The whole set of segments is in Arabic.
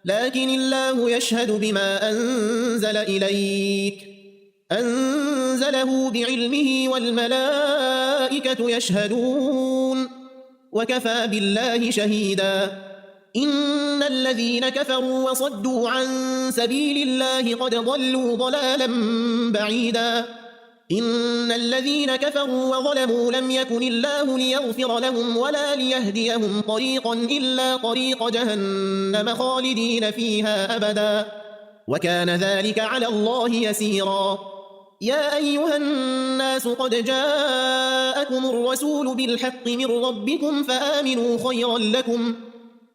لكن الله يشهد بما أنزل إليك أنزله بعلمه والملائكة يشهدون وكفى بالله شهيدا إن الذين كفروا وصدوا عن سبيل الله قد ضلوا ضلالا بعيدا إن الذين كفروا وظلموا لم يكن الله ليغفر لهم ولا ليهديهم طريقا إلا طريق جهنم خالدين فيها أبدا وكان ذلك على الله يسيرا يا أيها الناس قد جاءكم الرسول بالحق من ربكم فآمنوا خيرا لكم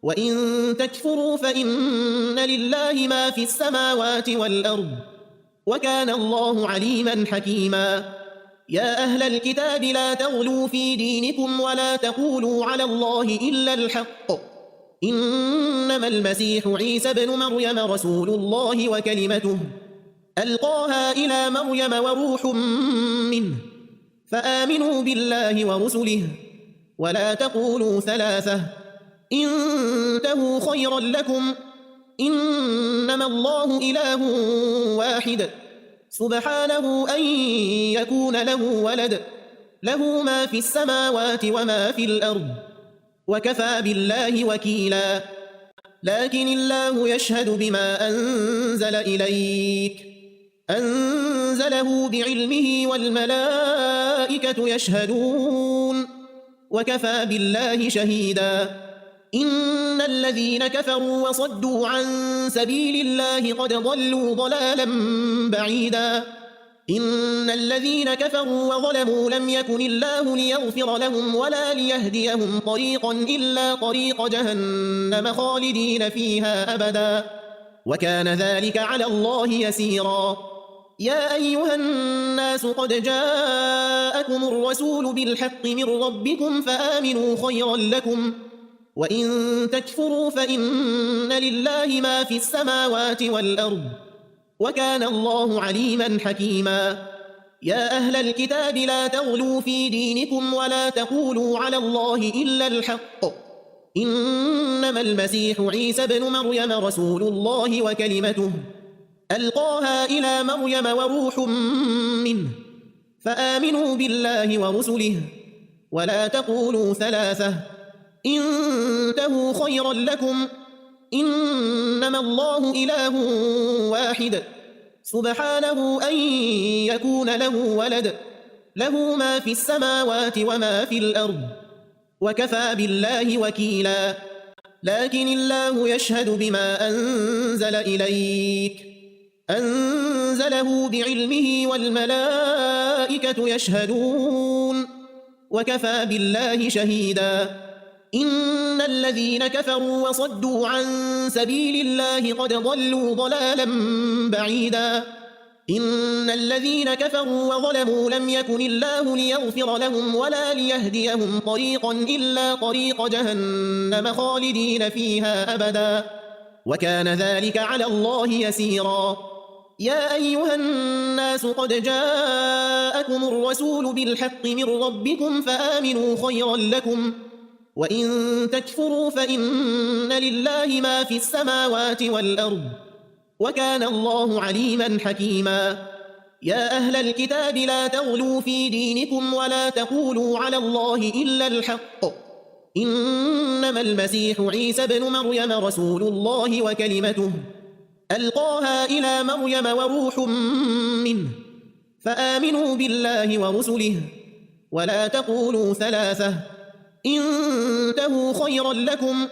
وإن تكفروا فإن لله ما في السماوات والأرض وكان الله عليما حكيما يا أهل الكتاب لا تغلوا في دينكم ولا تقولوا على الله إلا الحق إنما المسيح عيسى بن مريم رسول الله وكلمته ألقاها إلى مريم وروح منه فآمنوا بالله ورسله ولا تقولوا ثلاثة انتهوا خيرا لكم إنما الله إله واحد سبحانه أن يكون له ولد له ما في السماوات وما في الأرض وكفى بالله وكيلا لكن الله يشهد بما أنزل إليك أنزله بعلمه والملائكة يشهدون وكفى بالله شهيدا إن الذين كفروا وصدوا عن سبيل الله قد ضلوا ضلالا بعيدا إن الذين كفروا وظلموا لم يكن الله ليغفر لهم ولا ليهديهم طريقا إلا طريق جهنم خالدين فيها أبدا وكان ذلك على الله يسيرا يا أيها الناس قد جاءكم الرسول بالحق من ربكم فآمنوا خيرا لكم وإن تكفروا فإن لله ما في السماوات والأرض وكان الله عليما حكيما يا أهل الكتاب لا تغلوا في دينكم ولا تقولوا على الله إلا الحق إنما المسيح عيسى بن مريم رسول الله وكلمته ألقاها إلى مريم وروح منه فآمنوا بالله ورسله ولا تقولوا ثلاثة انتهوا خيرا لكم إنما الله إله واحد سبحانه أن يكون له ولد له ما في السماوات وما في الأرض وكفى بالله وكيلا لكن الله يشهد بما أنزل إليك أنزله بعلمه والملائكة يشهدون وكفى بالله شهيدا إن الذين كفروا وصدوا عن سبيل الله قد ضلوا ضلالا بعيدا إن الذين كفروا وظلموا لم يكن الله ليغفر لهم ولا ليهديهم طريقا إلا طريق جهنم خالدين فيها أبدا وكان ذلك على الله يسيرا يا أيها الناس قد جاءكم الرسول بالحق من ربكم فآمنوا خيرا لكم وإن تكفروا فإن لله ما في السماوات والأرض وكان الله عليما حكيما يا أهل الكتاب لا تغلوا في دينكم ولا تقولوا على الله إلا الحق إنما المسيح عيسى بن مريم رسول الله وكلمته ألقاها إلى مريم وروح منه فآمنوا بالله ورسله ولا تقولوا ثلاثة انتهوا خيرا لكم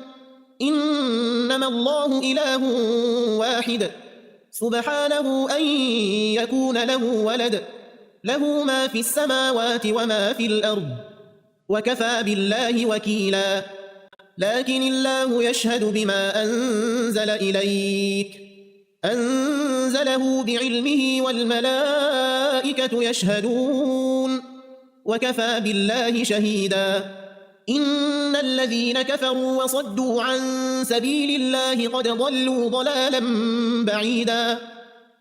إنما الله إله واحد سبحانه أن يكون له ولد له ما في السماوات وما في الأرض وكفى بالله وكيلا لكن الله يشهد بما أنزل إليك أنزله بعلمه والملائكة يشهدون وكفى بالله شهيدا إن الذين كفروا وصدوا عن سبيل الله قد ضلوا ضلالا بعيدا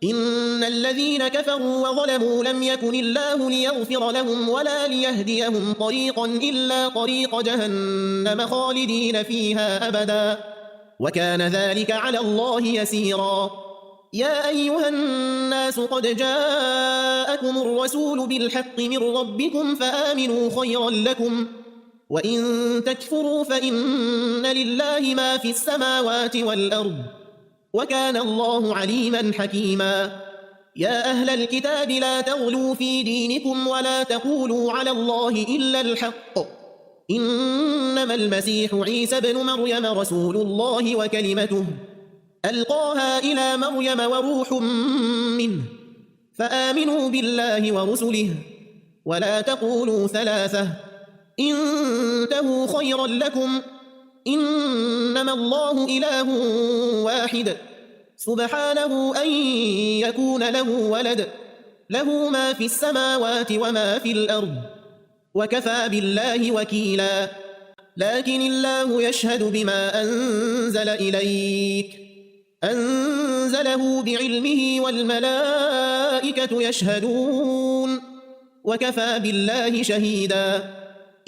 إن الذين كفروا وظلموا لم يكن الله ليغفر لهم ولا ليهديهم طريقا إلا طريق جهنم خالدين فيها أبدا وكان ذلك على الله يسيرا. يا أيها الناس قد جاءكم الرسول بالحق من ربكم فآمنوا خيرا لكم، وإن تكفروا فإن لله ما في السماوات والأرض، وكان الله عليما حكيما. يا أهل الكتاب لا تغلوا في دينكم ولا تقولوا على الله إلا الحق، إنما المسيح عيسى بن مريم رسول الله وكلمته ألقاها إلى مريم وروح منه، فآمنوا بالله ورسله ولا تقولوا ثلاثة، انتهوا خيرا لكم، إنما الله إله واحد سبحانه أن يكون له ولد، له ما في السماوات وما في الأرض، وكفى بالله وكيلا. لكن الله يشهد بما أنزل إليك، أنزله بعلمه والملائكة يشهدون، وكفى بالله شهيدا.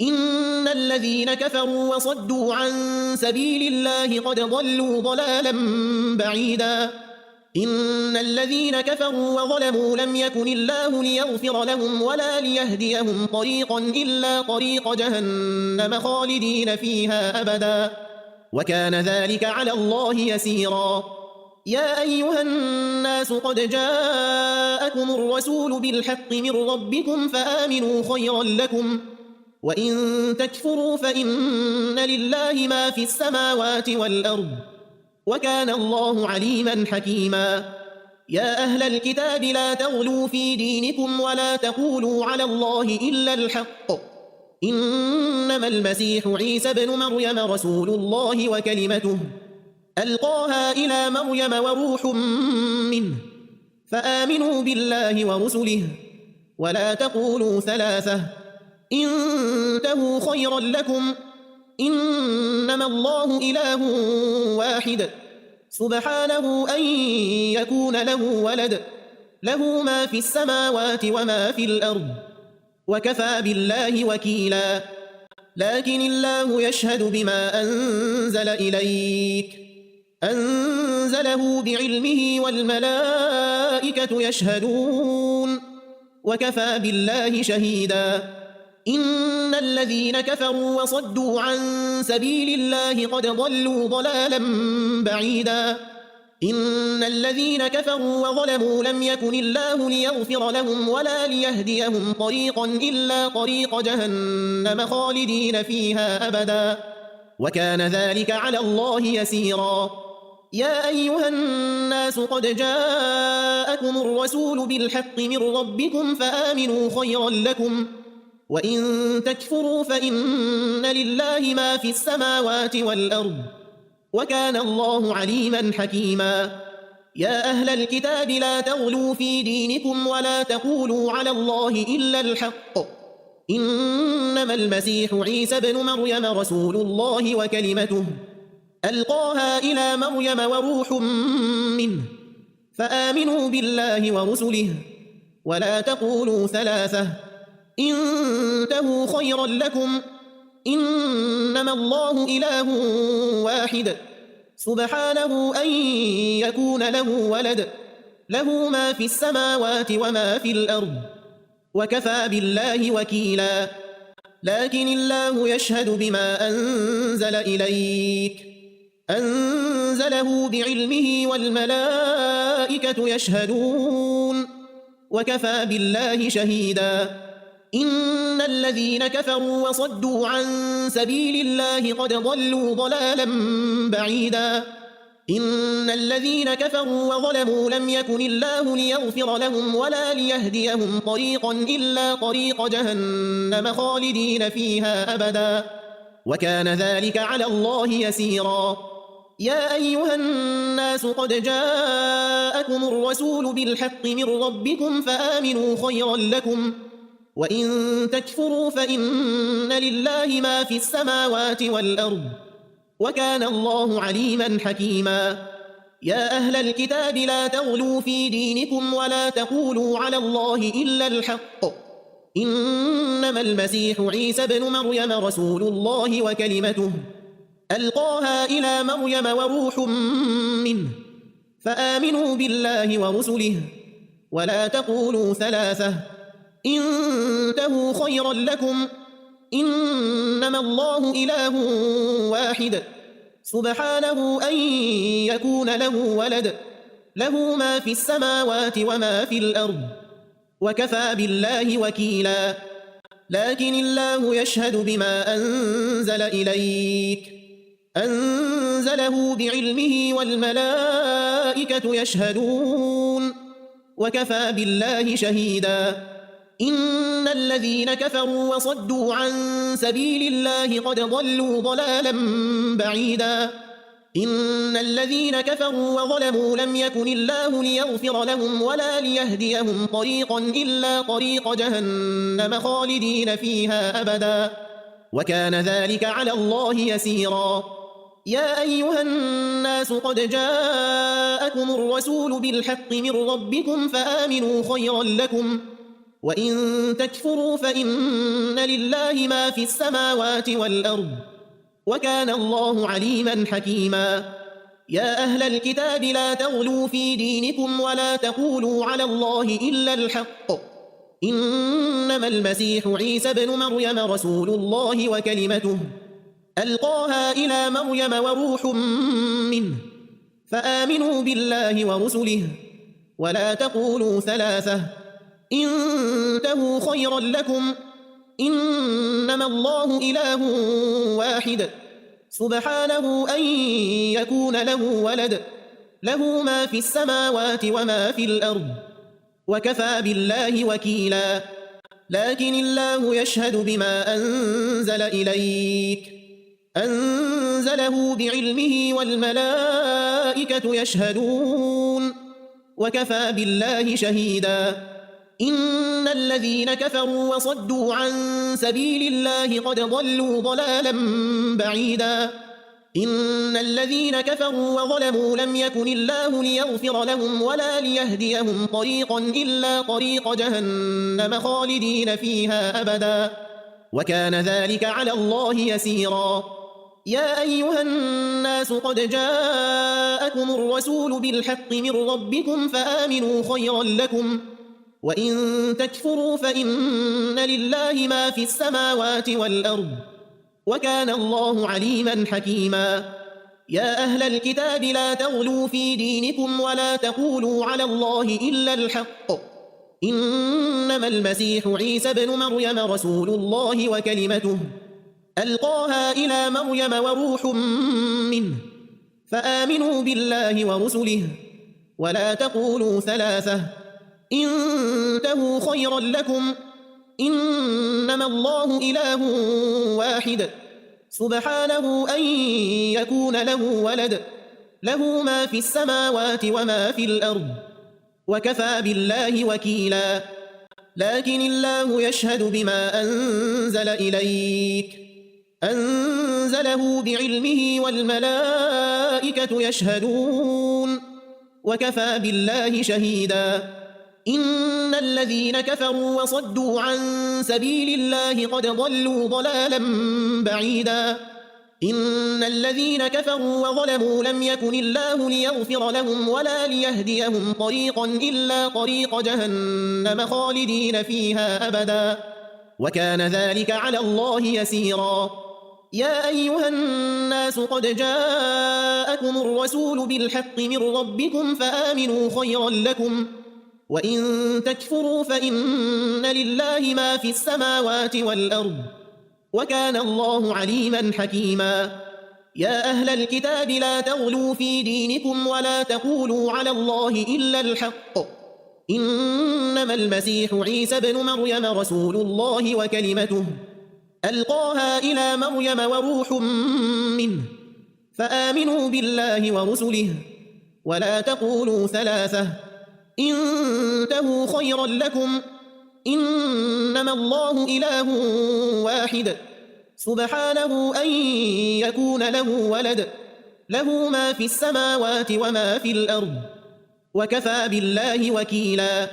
إن الذين كفروا وصدوا عن سبيل الله قد ضلوا ضلالا بعيدا. إن الذين كفروا وظلموا لم يكن الله ليغفر لهم ولا ليهديهم طريقا إلا طريق جهنم خالدين فيها أبدا، وكان ذلك على الله يسيرا. يا أيها الناس قد جاءكم الرسول بالحق من ربكم فآمنوا خيرا لكم، وإن تكفروا فإن لله ما في السماوات والأرض، وكان الله عليما حكيما. يا أهل الكتاب لا تغلوا في دينكم ولا تقولوا على الله إلا الحق، إنما المسيح عيسى بن مريم رسول الله وكلمته ألقاها إلى مريم وروح منه، فآمنوا بالله ورسله ولا تقولوا ثلاثة، انتهوا خيرا لكم، إنما الله إله واحد سبحانه أن يكون له ولد، له ما في السماوات وما في الأرض، وكفى بالله وكيلا. لكن الله يشهد بما أنزل إليك، أنزله بعلمه والملائكة يشهدون، وكفى بالله شهيدا. إن الذين كفروا وصدوا عن سبيل الله قد ضلوا ضلالا بعيدا. إن الذين كفروا وظلموا لم يكن الله ليغفر لهم ولا ليهديهم طريقا إلا طريق جهنم خالدين فيها أبدا، وكان ذلك على الله يسيرا. يا أيها الناس قد جاءكم الرسول بالحق من ربكم فآمنوا خيرا لكم، وإن تكفروا فإن لله ما في السماوات والأرض، وكان الله عليما حكيما. يا أهل الكتاب لا تغلوا في دينكم ولا تقولوا على الله إلا الحق، إنما المسيح عيسى بن مريم رسول الله وكلمته ألقاها إلى مريم وروح منه، فآمنوا بالله ورسله ولا تقولوا ثلاثة، انتهوا خيرا لكم، إنما الله إله واحد سبحانه أن يكون له ولد، له ما في السماوات وما في الأرض، وكفى بالله وكيلا. لكن الله يشهد بما أنزل إليك، أنزله بعلمه والملائكة يشهدون، وكفى بالله شهيدا. إن الذين كفروا وصدوا عن سبيل الله قد ضلوا ضلالا بعيدا. إن الذين كفروا وظلموا لم يكن الله ليغفر لهم ولا ليهديهم طريقا إلا طريق جهنم خالدين فيها أبدا، وكان ذلك على الله يسيرا. يا أيها الناس قد جاءكم الرسول بالحق من ربكم فآمنوا خيرا لكم، وإن تكفروا فإن لله ما في السماوات والأرض، وكان الله عليما حكيما. يا أهل الكتاب لا تغلوا في دينكم ولا تقولوا على الله إلا الحق، إنما المسيح عيسى بن مريم رسول الله وكلمته ألقاها إلى مريم وروح منه فآمنوا بالله ورسله ولا تقولوا ثلاثة انتهوا خيرا لكم إنما الله إله واحد سبحانه أن يكون له ولد له ما في السماوات وما في الأرض وكفى بالله وكيلا لكن الله يشهد بما أنزل إليك أنزله بعلمه والملائكة يشهدون وكفى بالله شهيدا إن الذين كفروا وصدوا عن سبيل الله قد ضلوا ضلالا بعيدا إن الذين كفروا وظلموا لم يكن الله ليغفر لهم ولا ليهديهم طريقا إلا طريق جهنم خالدين فيها أبدا وكان ذلك على الله يسيرا يا أيها الناس قد جاءكم الرسول بالحق من ربكم فآمنوا خيرا لكم وإن تكفروا فإن لله ما في السماوات والأرض وكان الله عليما حكيما يا أهل الكتاب لا تغلوا في دينكم ولا تقولوا على الله إلا الحق إنما المسيح عيسى ابن مريم رسول الله وكلمته ألقاها إلى مريم وروح منه فآمنوا بالله ورسله ولا تقولوا ثلاثة انتهوا خيرا لكم إنما الله إله واحد سبحانه أن يكون له ولد له ما في السماوات وما في الأرض وكفى بالله وكيلا لكن الله يشهد بما أنزل إليك أنزله بعلمه والملائكة يشهدون وكفى بالله شهيدا إن الذين كفروا وصدوا عن سبيل الله قد ضلوا ضلالا بعيدا إن الذين كفروا وظلموا لم يكن الله ليغفر لهم ولا ليهديهم طريقا إلا طريق جهنم خالدين فيها أبدا وكان ذلك على الله يسيرا يا أيها الناس قد جاءكم الرسول بالحق من ربكم فآمنوا خيرا لكم وإن تكفروا فإن لله ما في السماوات والأرض وكان الله عليما حكيما يا أهل الكتاب لا تغلوا في دينكم ولا تقولوا على الله إلا الحق إنما المسيح عيسى ابن مريم رسول الله وكلمته ألقاها إلى مريم وروح منه فآمنوا بالله ورسله ولا تقولوا ثلاثة انتهوا خيرا لكم إنما الله إله واحد سبحانه أن يكون له ولد له ما في السماوات وما في الأرض وكفى بالله وكيلا لكن الله يشهد بما أنزل إليك أنزله بعلمه والملائكة يشهدون وكفى بالله شهيدا إن الذين كفروا وصدوا عن سبيل الله قد ضلوا ضلالا بعيدا إن الذين كفروا وظلموا لم يكن الله ليغفر لهم ولا ليهديهم طريقا إلا طريق جهنم خالدين فيها أبدا وكان ذلك على الله يسيرا يا أيها الناس قد جاءكم الرسول بالحق من ربكم فآمنوا خيرا لكم وإن تكفروا فإن لله ما في السماوات والأرض وكان الله عليما حكيما يا أهل الكتاب لا تغلوا في دينكم ولا تقولوا على الله إلا الحق إنما المسيح عيسى ابن مريم رسول الله وكلمته ألقاها إلى مريم وروح منه فآمنوا بالله ورسله ولا تقولوا ثلاثة انتهوا خيرا لكم إنما الله إله واحد سبحانه أن يكون له ولد له ما في السماوات وما في الأرض وكفى بالله وكيلا